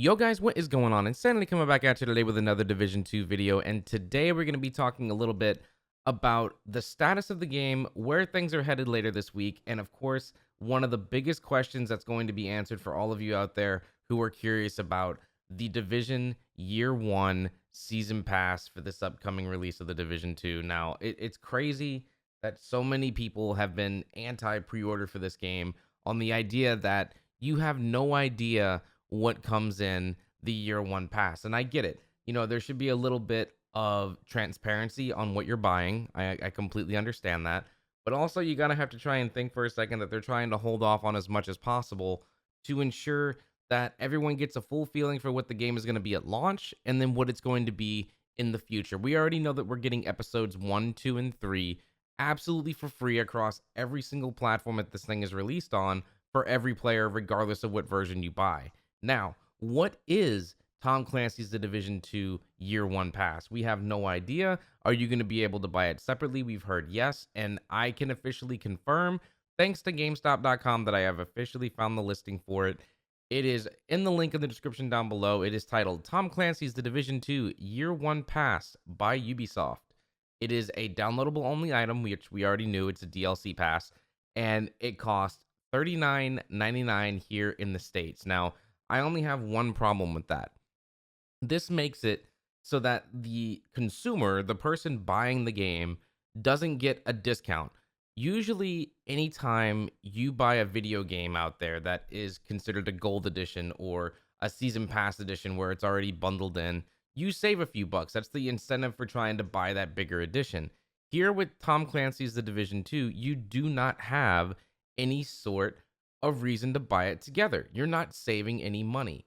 Yo guys, what is going on? Insanity coming back at you today with another Division 2 video, and today we're going to be talking a little bit about the status of the game, where things are headed later this week, and of course, one of the biggest questions that's going to be answered for all of you out there who are curious about the Division Year 1 Season Pass for this upcoming release of the Division 2. Now, it's crazy that so many people have been anti-pre-order for this game on the idea that you have no idea what comes in the year one pass. And I get it. There should be a little bit of transparency on what you're buying. I completely understand that. But also, you got to have to try and think for a second that they're trying to hold off on as much as possible to ensure that everyone gets a full feeling for what the game is going to be at launch and then what it's going to be in the future. We already know that we're getting episodes 1, 2, and 3 absolutely for free across every single platform that this thing is released on for every player, regardless of what version you buy. Now, what is Tom Clancy's The Division 2 Year 1 Pass? We have no idea. Are you going to be able to buy it separately? We've heard yes, and I can officially confirm, thanks to GameStop.com, that I have officially found the listing for it. It is in the link in the description down below. It is titled Tom Clancy's The Division 2 Year 1 Pass by Ubisoft. It is a downloadable only item, which we already knew. It's a DLC pass, and it costs $39.99 here in the States. Now, I only have one problem with that. This makes it so that the consumer, the person buying the game, doesn't get a discount. Usually, anytime you buy a video game out there that is considered a gold edition or a season pass edition where it's already bundled in, you save a few bucks. That's the incentive for trying to buy that bigger edition. Here with Tom Clancy's The Division 2, you do not have any sort of reason to buy it together. You're not saving any money.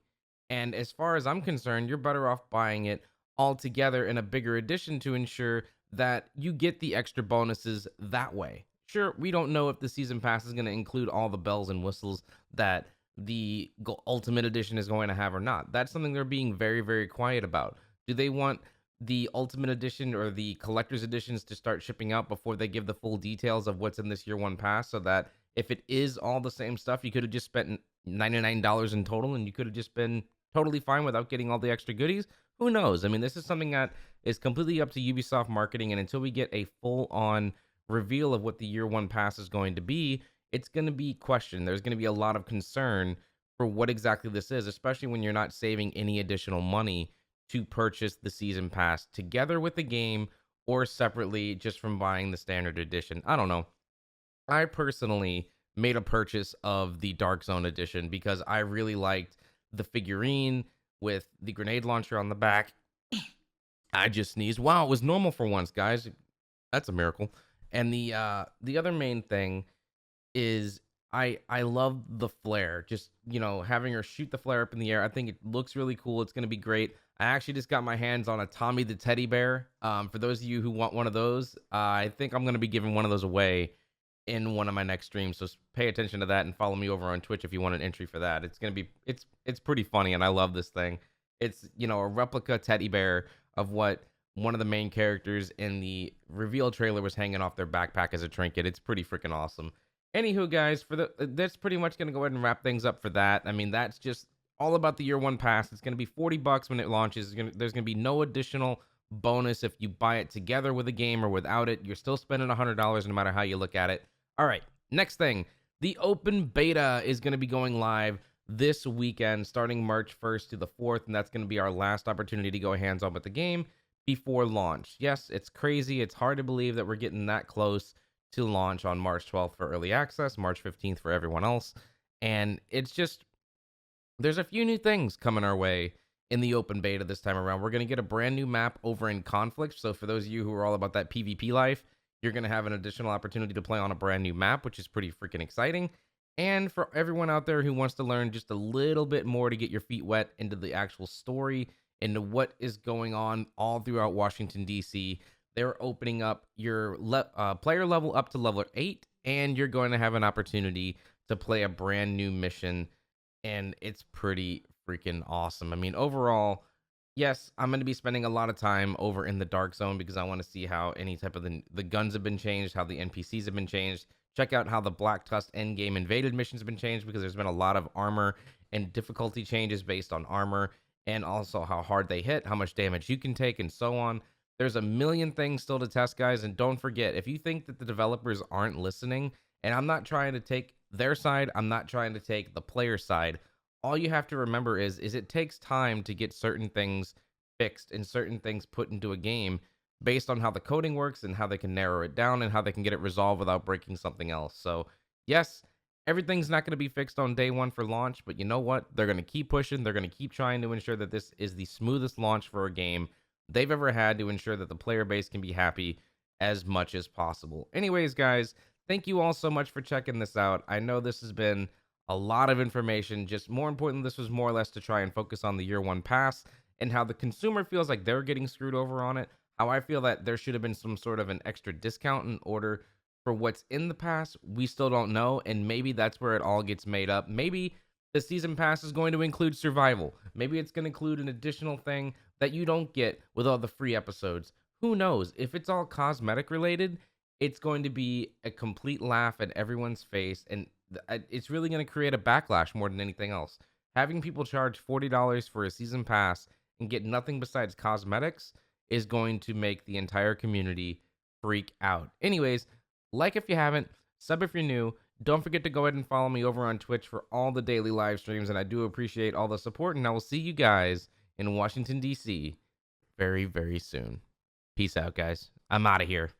And as far as I'm concerned, you're better off buying it all together in a bigger edition to ensure that you get the extra bonuses that way. Sure, we don't know if the season pass is going to include all the bells and whistles that the Ultimate Edition is going to have or not. That's something they're being very, very quiet about. Do they want the Ultimate Edition or the Collector's Editions to start shipping out before they give the full details of what's in this year one pass, so that if it is all the same stuff, you could have just spent $99 in total and you could have just been totally fine without getting all the extra goodies? Who knows? I mean, this is something that is completely up to Ubisoft marketing, and until we get a full on reveal of what the year one pass is going to be, it's going to be questioned. There's going to be a lot of concern for what exactly this is, especially when you're not saving any additional money to purchase the season pass together with the game or separately just from buying the standard edition. I don't know. I personally made a purchase of the Dark Zone edition because I really liked the figurine with the grenade launcher on the back. I just sneezed. Wow, it was normal for once, guys. That's a miracle. And the other main thing is I love the flare. Just, having her shoot the flare up in the air. I think it looks really cool. It's going to be great. I actually just got my hands on a Tommy the teddy bear. For those of you who want one of those, I think I'm going to be giving one of those away in one of my next streams. So pay attention to that and follow me over on Twitch if you want an entry for that. It's going to be it's pretty funny, and I love this thing. It's, a replica teddy bear of what one of the main characters in the reveal trailer was hanging off their backpack as a trinket. It's pretty freaking awesome. Anywho, guys, that's pretty much going to go ahead and wrap things up for that. I mean, that's just all about the year one pass. It's going to be $40 when it launches. There's going to be no additional bonus if you buy it together with a game or without it. You're still spending $100 no matter how you look at it. All right, next thing. The open beta is going to be going live this weekend, starting March 1st to the 4th, and that's going to be our last opportunity to go hands-on with the game before launch. Yes, it's crazy. It's hard to believe that we're getting that close to launch on March 12th for early access, March 15th for everyone else. And it's just, there's a few new things coming our way in the open beta this time around. We're going to get a brand new map over in Conflict. So for those of you who are all about that PvP life, you're going to have an additional opportunity to play on a brand new map, which is pretty freaking exciting. And for everyone out there who wants to learn just a little bit more to get your feet wet into the actual story, into what is going on all throughout Washington, D.C., they're opening up your player level up to level 8, and you're going to have an opportunity to play a brand new mission, and it's pretty freaking awesome. I mean, overall, yes, I'm going to be spending a lot of time over in the Dark Zone because I want to see how any type of the guns have been changed, how the NPCs have been changed. Check out how the Black Tusk Endgame Invaded missions have been changed because there's been a lot of armor and difficulty changes based on armor, and also how hard they hit, how much damage you can take, and so on. There's a million things still to test, guys. And don't forget, if you think that the developers aren't listening, and I'm not trying to take their side, I'm not trying to take the player side. All you have to remember is it takes time to get certain things fixed and certain things put into a game based on how the coding works and how they can narrow it down and how they can get it resolved without breaking something else. So, yes, everything's not going to be fixed on day one for launch, but you know what? They're going to keep pushing. They're going to keep trying to ensure that this is the smoothest launch for a game they've ever had to ensure that the player base can be happy as much as possible. Anyways, guys, thank you all so much for checking this out. I know this has been a lot of information. Just more important, this was more or less to try and focus on the year one pass and how the consumer feels like they're getting screwed over on it. How I feel that there should have been some sort of an extra discount in order for what's in the pass. We still don't know. And maybe that's where it all gets made up. Maybe the season pass is going to include survival. Maybe it's going to include an additional thing that you don't get with all the free episodes. Who knows? If it's all cosmetic related, it's going to be a complete laugh at everyone's face. And it's really going to create a backlash more than anything else. Having people charge $40 for a season pass and get nothing besides cosmetics is going to make the entire community freak out. Anyways, like if you haven't, sub if you're new. Don't forget to go ahead and follow me over on Twitch for all the daily live streams, and I do appreciate all the support, and I will see you guys in Washington, D.C. very, very soon. Peace out, guys. I'm out of here.